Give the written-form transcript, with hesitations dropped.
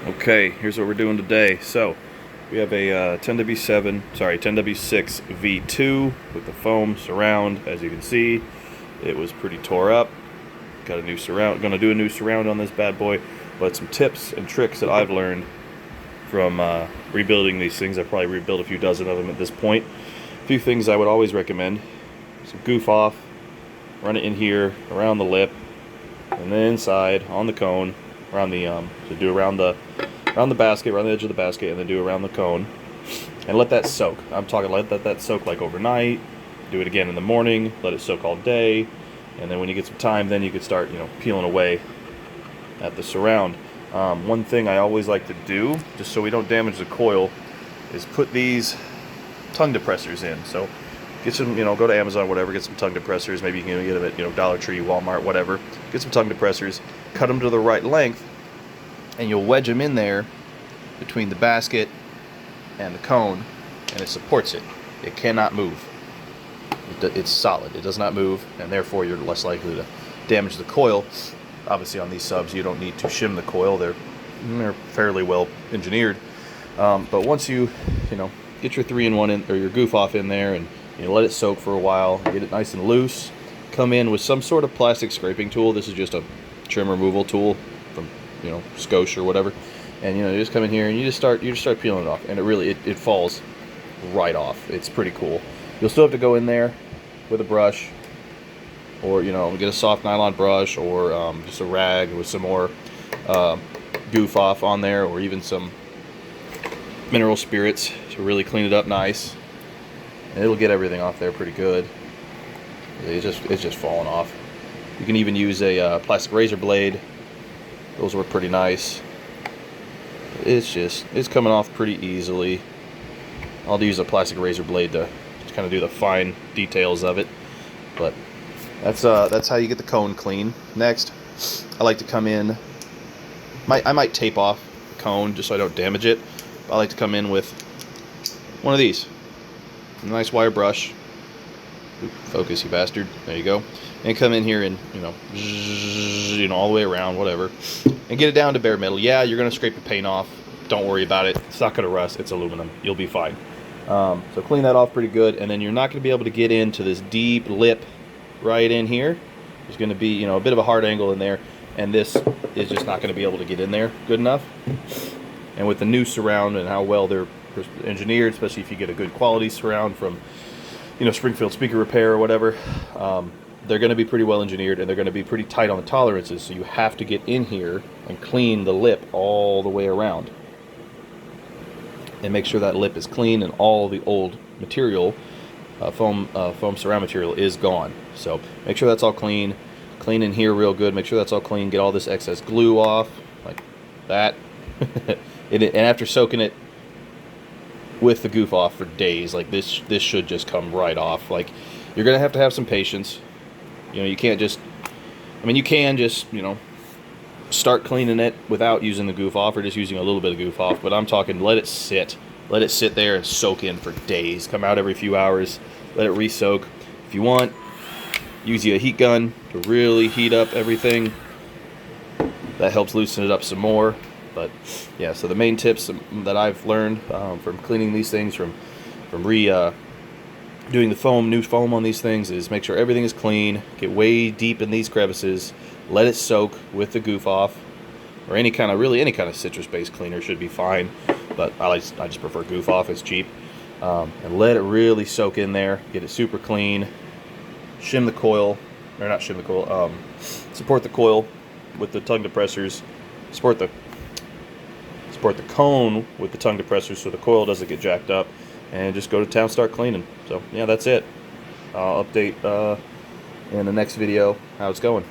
Okay, here's what we're doing today. So, we have a 10W6v2 with the foam surround. As you can see, it was pretty tore up. Got a new surround. Going to do a new surround on this bad boy. But some tips and tricks that I've learned from rebuilding these things. I've probably rebuilt a few dozen of them at this point. A few things I would always recommend: some goof off, run it in here around the lip, and then inside on the cone. Around the so do around the basket, around the edge of the basket, and then do around the cone, and let that soak. I'm talking let that soak like overnight. Do it again in the morning. Let it soak all day, and then when you get some time, then you could start peeling away at the surround. One thing I always like to do, just so we don't damage the coil, is put these tongue depressors in. So get some, go to Amazon, whatever, get some tongue depressors. Maybe you can get them at Dollar Tree, Walmart, whatever. Get some tongue depressors, cut them to the right length, and you'll wedge them in there between the basket and the cone, and it supports it. It cannot move. It's solid. It does not move, and therefore you're less likely to damage the coil. Obviously, on these subs, you don't need to shim the coil. They're fairly well engineered. But once you get your 3-in-1 in, or your goof off in there, and let it soak for a while, get it nice and loose. Come in with some sort of plastic scraping tool. This is just a trim removal tool from Scotia or whatever, and you just come in here and you just start peeling it off, and it falls right off. It's pretty cool. You'll still have to go in there with a brush, or get a soft nylon brush, or just a rag with some more goof off on there, or even some mineral spirits to really clean it up nice. And it'll get everything off there pretty good. It's just falling off. You can even use a plastic razor blade. Those work pretty nice. It's coming off pretty easily. I'll use a plastic razor blade to kind of do the fine details of it. But that's how you get the cone clean. Next, I like to come in. I might tape off the cone just so I don't damage it. I like to come in with one of these. A nice wire brush. Oop, focus, you bastard. There you go. And come in here and all the way around, whatever, and get it down to bare metal. Yeah, you're gonna scrape the paint off. Don't worry about it. It's not gonna rust. It's aluminum. You'll be fine. So clean that off pretty good, and then you're not gonna be able to get into this deep lip right in here. There's gonna be a bit of a hard angle in there, and this is just not gonna be able to get in there good enough. And with the new surround and how well they're engineered, especially if you get a good quality surround from Springfield Speaker Repair or whatever, they're going to be pretty well engineered, and they're going to be pretty tight on the tolerances, so you have to get in here and clean the lip all the way around and make sure that lip is clean and all the old material, foam surround material, is gone. So make sure that's all clean in here real good. Make sure that's all clean. Get all this excess glue off like that. And after soaking it with the goof off for days, like this should just come right off. Like, you're gonna have to have some patience. You can't just, you can just start cleaning it without using the goof off, or just using a little bit of goof off, but I'm talking let it sit there and soak in for days. Come out every few hours, let it re-soak. If you want, use a heat gun to really heat up everything. That helps loosen it up some more. But yeah, so the main tips that I've learned from cleaning these things, from doing the new foam on these things, is make sure everything is clean. Get way deep in these crevices. Let it soak with the goof off, or any kind of citrus-based cleaner should be fine. But I just prefer goof off. It's cheap, and let it really soak in there. Get it super clean. Shim the coil, or not shim the coil. Support the coil with the tongue depressors. Support the cone with the tongue depressors so the coil doesn't get jacked up, and just go to town, start cleaning. So yeah, that's it. I'll update in the next video how it's going.